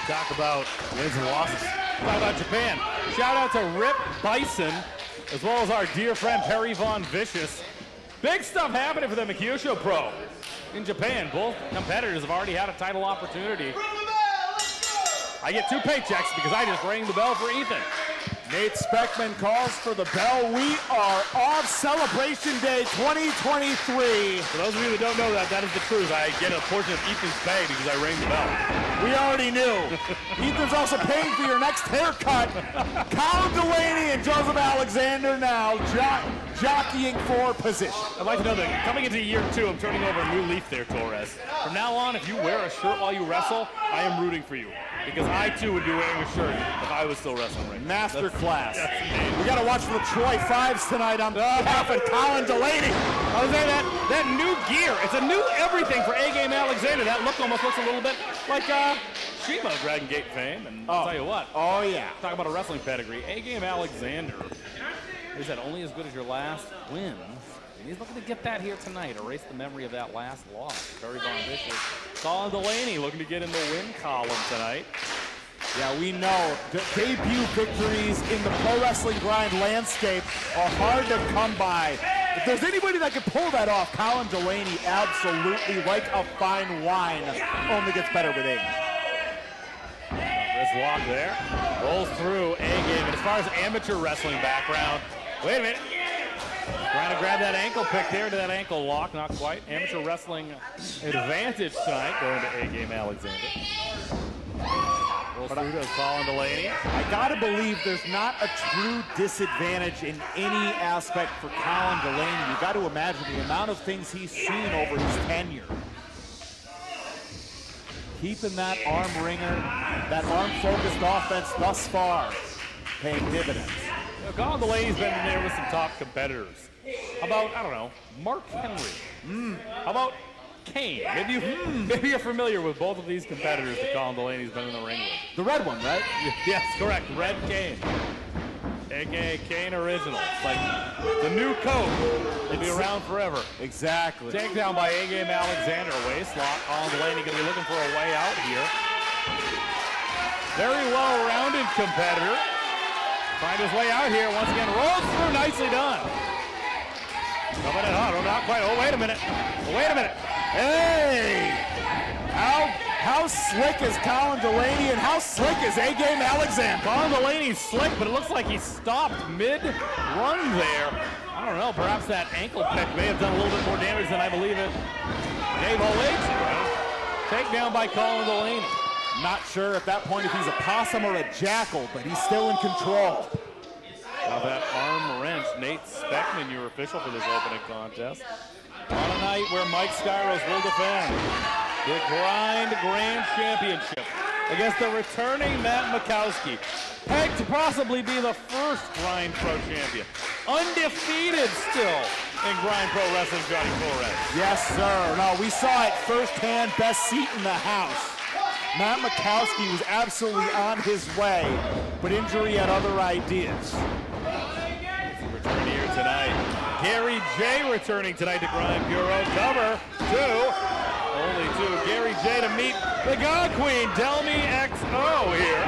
Talk about wins and losses. Talk about Japan. Shout out to Rip Bison, as well as our dear friend Perry Von Vicious. Big stuff happening for the Kyushu Pro in Japan. Both competitors have already had a title opportunity. I get 2 paychecks because I just rang the bell for Ethan. Nate Speckman calls for the bell. We are off Celebration Day 2023. For those of you that don't know that, that is the truth. I get a portion of Ethan's pay because I rang the bell. We already knew. Ethan's also paying for your next haircut. Colin Delaney and Joseph Alexander now jockeying for position. I'd like to know that coming into year 2, I'm turning over a new leaf there, Torres. From now on, if you wear a shirt while you wrestle, I am rooting for you. Because I, too, would be wearing a shirt if I was still wrestling right now. Master class. We got to watch for the Troy Fives tonight on behalf of Colin Delaney. I was saying that new gear. It's a new everything for A-Game Alexander. That look almost looks a little bit like Shima, Dragon Gate fame. And I'll tell you what. Oh, yeah. Talk about a wrestling pedigree. A-Game Alexander. He said only as good as your last win. And he's looking to get that here tonight. Erase the memory of that last loss. Very Von Vicious. Colin Delaney looking to get in the win column tonight. Yeah, we know debut victories in the pro wrestling grind landscape are hard to come by. If there's anybody that can pull that off, Colin Delaney absolutely, like a fine wine, only gets better with age. Wrist walk there. Rolls through A-Game. And as far as amateur wrestling background, wait a minute. Trying to grab that ankle pick there to that ankle lock. Not quite. Amateur wrestling advantage tonight going to A-Game Alexander. Rolls through to Colin Delaney. I gotta believe there's not a true disadvantage in any aspect for Colin Delaney. You gotta imagine the amount of things he's seen over his tenure. Keeping that arm ringer, that arm-focused offense thus far, paying dividends. Colin Delaney's been in there with some top competitors. How about, I don't know, Mark Henry? How about Kane? Maybe you're familiar with both of these competitors that Colin Delaney's been in the ring with. The red one, right? Yes, correct. Red Kane. A.K.A. Kane Original. It's like the new Coke. It'll be around forever. Exactly. Takedown by A-Game Alexander. Waist lock. Colin Delaney going to be looking for a way out here. Very well-rounded competitor. Find his way out here. Once again, rolls through. Nicely done. Coming in hot. Oh, not quite. Oh, wait a minute. Oh, wait a minute. Hey! How slick is Colin Delaney and how slick is A-Game Alexander? Colin Delaney's slick, but it looks like he stopped mid-run there. I don't know. Perhaps that ankle pick may have done a little bit more damage than I believe it. Dave Olate's takedown by Colin Delaney. Not sure at that point if he's a possum or a jackal, but he's still in control. Now that arm wrench, Nate Speckman, your official for this opening contest. On a night where Mike Skyros will defend the Grind Grand Championship against the returning Matt Makowski, pegged to possibly be the first Grind Pro champion. Undefeated still in Grind Pro Wrestling, Johnny Torres. Yes, sir. No, we saw it firsthand, best seat in the house. Matt Makowski was absolutely on his way, but injury had other ideas. Return here tonight. Gary J returning tonight to Grind Bureau. Cover 2. Only 2. Gary J to meet the God Queen, Delmy XO here.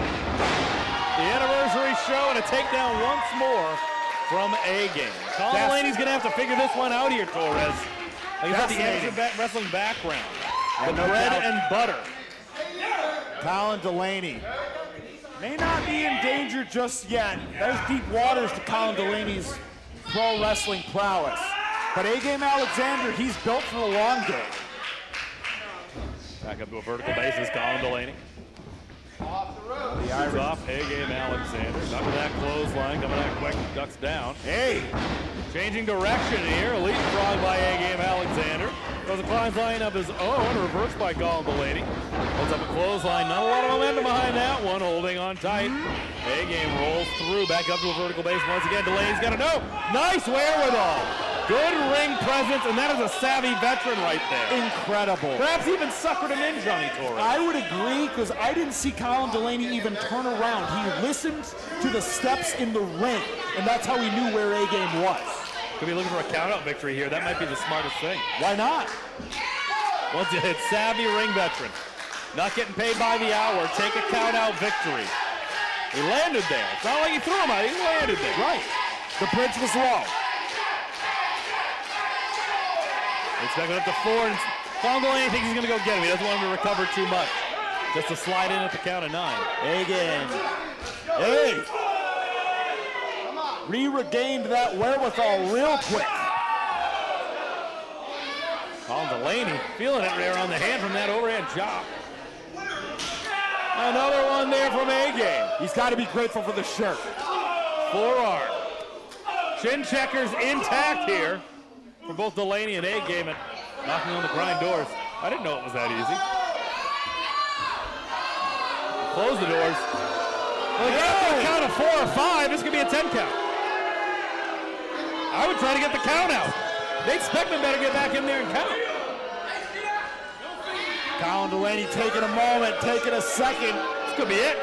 The anniversary show and a takedown once more from A-Game. Colin Delaney's going to have to figure this one out here, Torres. He's got the amateur wrestling background. The bread and butter. Colin Delaney may not be in danger just yet. There's deep waters to Colin Delaney's pro wrestling prowess. But A-Game Alexander, he's built for the long game. Back up to a vertical basis, Colin Delaney. Off the road. The Irish off, A-Game Alexander. Under that clothesline, coming out quick, ducks down. Hey! Changing direction here, leapfrog by A-Game Alexander. Throws a clothesline of his own, reversed by Colin Delaney. Holds up a clothesline, not a lot of momentum behind that one, holding on tight. A-Game rolls through, back up to a vertical base once again. Delaney's got to know. Nice wherewithal. Good ring presence, and that is a savvy veteran right there. Incredible. Perhaps even suckered him in, Johnny Torres. I would agree, because I didn't see Colin Delaney even turn around. He listened to the steps in the ring, and that's how he knew where A-Game was. Could be looking for a count-out victory here. That might be the smartest thing. Why not? Once you hit savvy ring veteran. Not getting paid by the hour. Take a count-out victory. He landed there. It's not like he threw him out. He landed there. Right. The bridge was low. It's back up to 4. And Colin Delaney thinks he's going to go get him. He doesn't want him to recover too much. Just to slide in at the count of 9. Again. Hey. Regained that wherewithal real quick. Colin Delaney feeling it there on the hand from that overhand chop. Another one there from A-Game. He's got to be grateful for the shirt. Forearm. Chin checkers intact here for both Delaney and A-Game, and knocking on the grind doors. I didn't know it was that easy. Close the doors. Well, after a count of 4 or 5, this could be a 10 count. I would try to get the count out. Nate Speckman better get back in there and count. Colin Delaney taking a moment, taking a second. This could be it.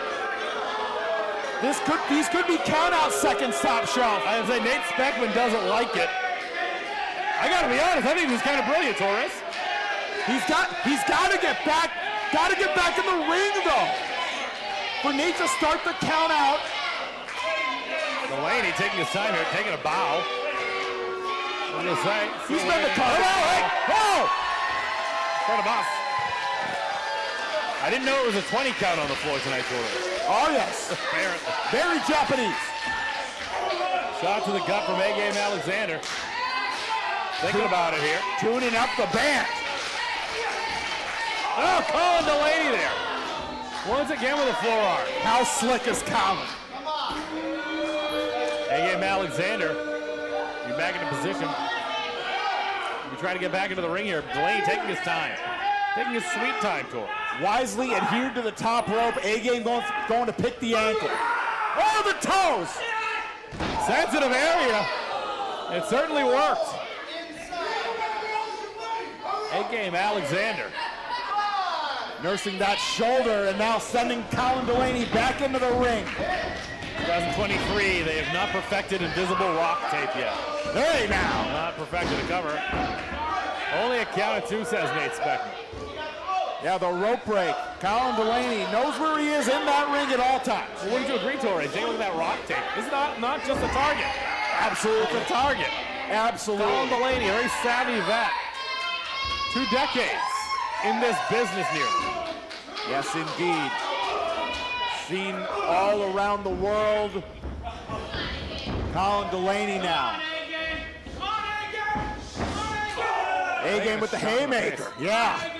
These could be count-out seconds, Top Shelf. I would say Nate Speckman doesn't like it. I gotta be honest, I think this is kind of brilliant, Torres. He's got to get back in the ring though. For Nate to start the count-out. Delaney taking his time here, taking a bow. What do you say? He's been the cover. Oh! In front of us. I didn't know it was a 20 count on the floor tonight, Torres. Oh yes. Apparently. Very Japanese. Shot to the gut from A-Game Alexander. Thinking about it here. Tuning up the band. Oh, Colin Delaney there. Once again with a forearm. How slick is Colin? A-Game Alexander. You're back into position. You're trying to get back into the ring here. Delaney taking his time. Taking his sweet time, Torres. Wisely adhered to the top rope. A-Game going to pick the ankle. Oh, the toes! Sensitive area. It certainly worked. A-Game Alexander. Nursing that shoulder and now sending Colin Delaney back into the ring. 2023, they have not perfected invisible rock tape yet. Hey now! Not perfected a cover. Only a count of 2, says Nate Speckman. Yeah, the rope break. Colin Delaney knows where he is in that ring at all times. Well, wouldn't you agree, Torres? Take a look at that rock tape. It's not just a target. Absolutely. It's a target. Absolutely. Colin Delaney, a very savvy vet. 2 decades in this business nearly. Yes, indeed. Seen all around the world. Colin Delaney now. A-Game with the haymaker. Yeah.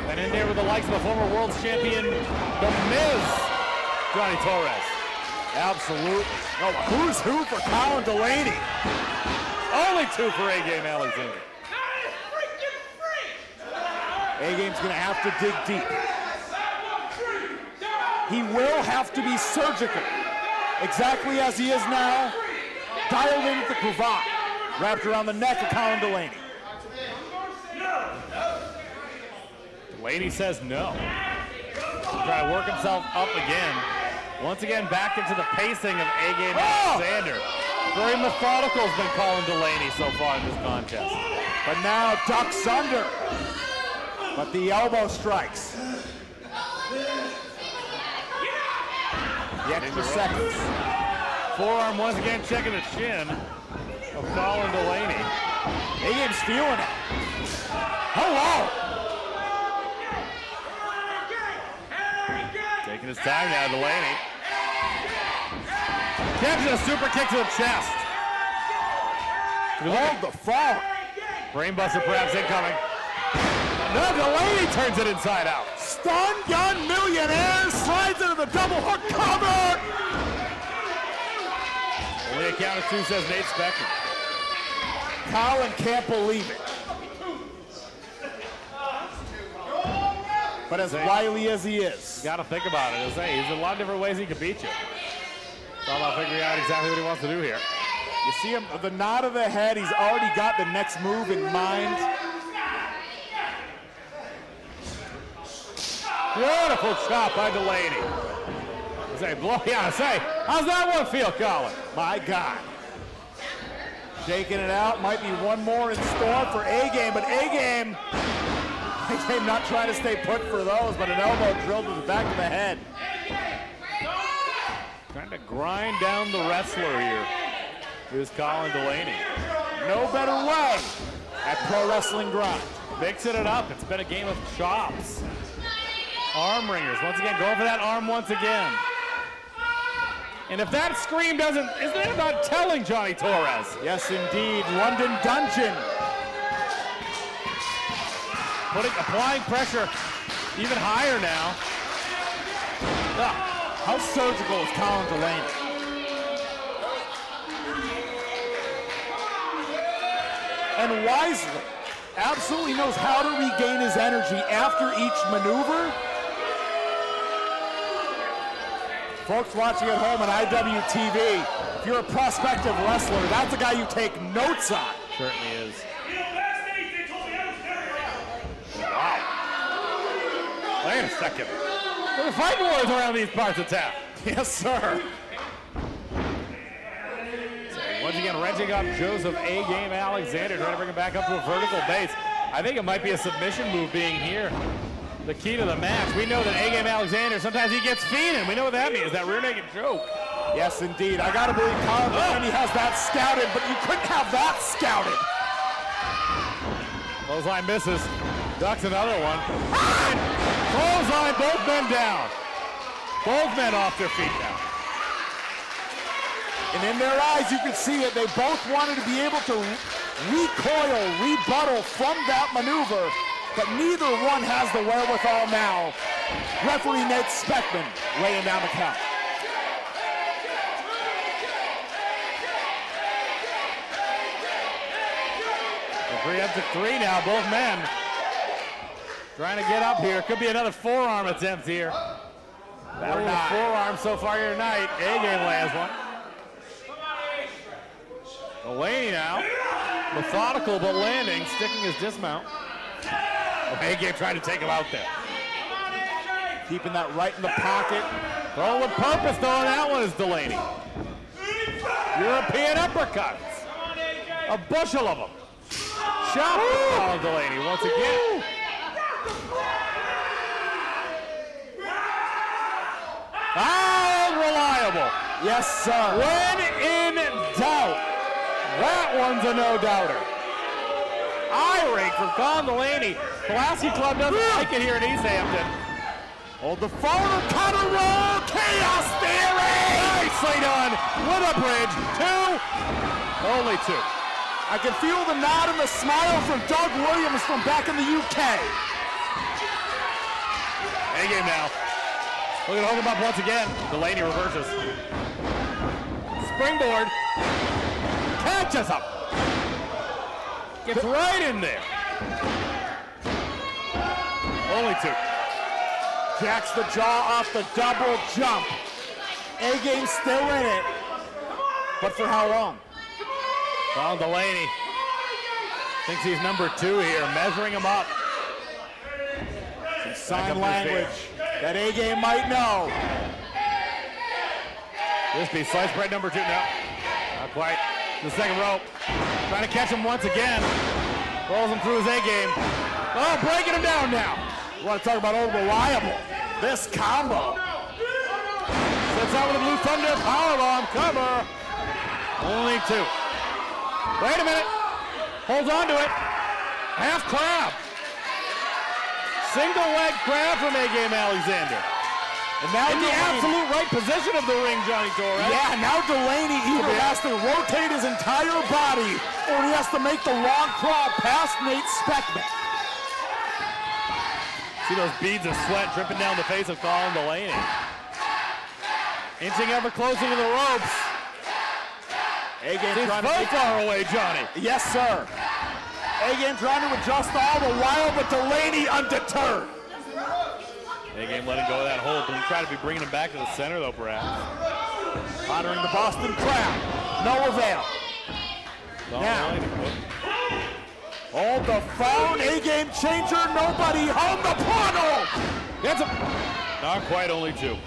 And in there with the likes of the former world champion, The Miz, Johnny Torres. Absolutely. Oh, who's who for Colin Delaney? Only 2 for A-Game Alexander. A-Game's going to have to dig deep. He will have to be surgical, exactly as he is now, dialed in with the cravat, wrapped around the neck of Colin Delaney. Delaney says no. Try to work himself up again. Once again, back into the pacing of A-Game Alexander. Very methodical has been Colin Delaney so far in this contest. But now ducks under. But the elbow strikes. The extra seconds. Forearm once again checking the chin of Colin Delaney. A-Game's feeling it. Hello! Taking his time now, Delaney. Catches a super kick to the chest. Hold the fall. Brainbuster perhaps incoming. No, Delaney turns it inside out. Stun gun millionaire slides into the double hook cover. Only a count of 2, says Nate Speckman. Colin can't believe it. But as wily as he is, Got to think about it. There's a lot of different ways he could beat you. It's all about figuring out exactly what he wants to do here. you see him, the nod of the head, he's already got the next move in mind. Beautiful chop by Delaney. How's that one feel, Colin? My God. Shaking it out. Might be one more in store for A-Game, but A-Game A-Game not trying to stay put for those, but an elbow drilled to the back of the head. Trying to grind down the wrestler here. Here's Colin Delaney. No better way at Pro Wrestling Grind. Mixing it up. It's been a game of chops. Arm ringers. Once again, going for that arm once again. And if that scream isn't that not telling Johnny Torres? Yes, indeed. London Dungeon. Applying pressure even higher now. How surgical is Colin Delaney? And wisely, absolutely knows how to regain his energy after each maneuver. Folks watching at home on IWTV, if you're a prospective wrestler, that's a guy you take notes on. Certainly is. Wait a second. There's fighting wars around these parts of town. Yes, sir. Once again, wrenching up Joseph A-Game Alexander, trying to bring him back up to a vertical base. I think it might be a submission move being here. The key to the match. We know that A-Game Alexander, sometimes he gets feeding. We know what that means, that rear naked choke. Yes, indeed. I gotta believe Colin Delaney has that scouted, but you couldn't have that scouted. Clothesline misses. Ducks another one. Clothesline, both men down. Both men off their feet now. And in their eyes, you can see it. They both wanted to be able to recoil, rebuttal from that maneuver, but neither one has the wherewithal now. Referee Nate Speckman laying down the count. Referee up to 3 now, both men trying to get up here. Could be another forearm attempt here. That was a forearm so far here tonight. A-Game lands one. Delaney now, methodical but landing, sticking his dismount. A-Game trying to take him out there. Keeping that right in the pocket. Throwing with purpose though, and that one is Delaney. European uppercuts. A bushel of them. Shot from Delaney once again. Reliable. Yes, sir. When in doubt, that one's a no-doubter. Eye rake from Colin Delaney. Pulaski Club doesn't like it here in East Hampton. Hold the forward counter roll. Chaos Theory. Nicely done with a bridge. 2. Only 2. I can feel the nod and the smile from Doug Williams from back in the UK. A-Game now. Looking to hold him up once again. Delaney reverses. Springboard. Catches up. Gets right in there. Only 2. Jacks the jaw off the double jump. A-Game still in it. But for how long? Colin Delaney thinks he's number 2 here, measuring him up. Some sign language that A-Game might know. This be slice bread number 2 now. Not quite. The second rope. Trying to catch him once again. Rolls him through his A-Game. Oh, breaking him down now. You want to talk about old reliable. This combo. Sets out with a Blue Thunder powerbomb cover. Only 2. Wait a minute. Holds on to it. Half crab. Single leg crab from A-Game Alexander. And now in the absolute right position of the ring, Johnny Torres. Yeah, now Delaney either has to rotate his entire body or he has to make the long crawl past Nate Speckman. See those beads of sweat dripping down the face of Colin Delaney. Inching ever closer to the ropes. A-Game trying to so far away, Johnny. Yes, sir. A-Game trying to adjust all the while, but Delaney undeterred. A-Game letting go of that hold, but he tried to be bringing him back to the center, though, perhaps. Honoring the Boston crowd. No avail. Now, hold the phone. A-Game changer. Nobody home. The portal. Gets him. Not quite, only 2.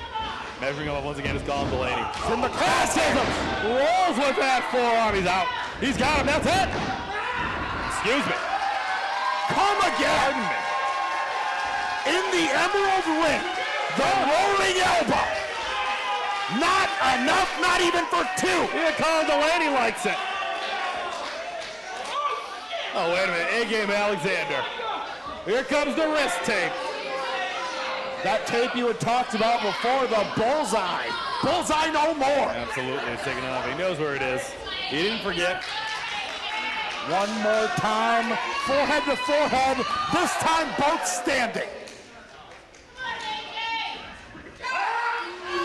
Measuring him up once again is Colin Delaney. From the Passes him. Rolls with that forearm. He's out. He's got him. That's it. Excuse me. Come again. Pardon me. in the Emerald Ring. The rolling elbow. Not enough, not even for two. Yeah, Colin Delaney likes it. Oh, wait a minute. A-game Alexander. Here comes the wrist tape. That tape you had talked about before, the bullseye. Bullseye no more. Absolutely, it's taking off. He knows where it is. He didn't forget. One more time, forehead to forehead, this time both standing.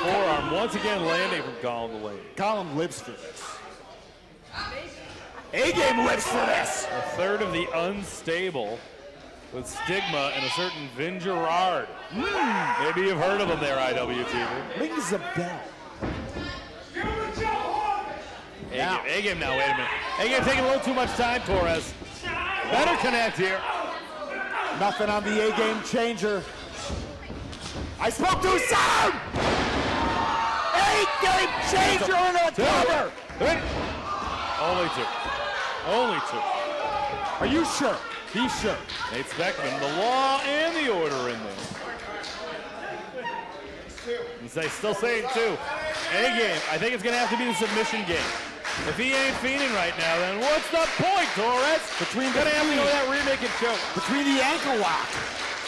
Forearm once again landing from Colin Delaney. Colin lives for this. A-game lives for this. A third of the unstable with stigma and a certain Vin Gerard. Maybe you've heard of him there, IWTV. Rings a bell. A-game now, wait a minute. A-game taking a little too much time, Torres. Better connect here. Nothing on the A-game changer. I spoke too soon! A-game changer in a cover! Only two. Only two. Are you sure? He's sure. Nate Speckman, the law and the order in there. He's still saying two. A-game, I think it's going to have to be the submission game. If he ain't fiending right now, then what's the point, Torres? Between gonna have to go that remake and choke. Between the ankle lock,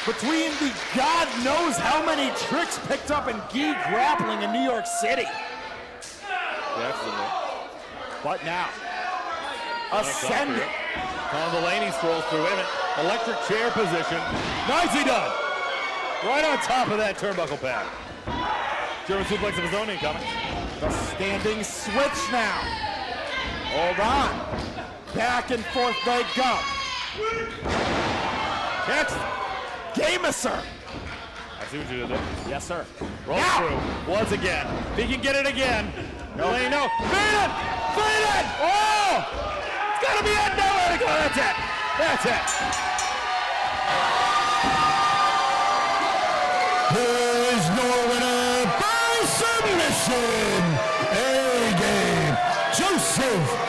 between the God knows how many tricks picked up in gi grappling in New York City. Definitely. But now, ascending. Colin Delaney scrolls through. Wait a minute. Electric chair position. Nicely done. Right on top of that turnbuckle pad. German suplex of his own incoming. The standing switch now. Hold on. Back and forth they go. Next. Gameser. I see what you did there. Yes, sir. Roll through. Once again. He can get it again. Delaney, no. Feed it! Feed it! Oh! It's gotta be it. No, let it go. That's it. That's it. Here is your winner by submission, A-game, Joseph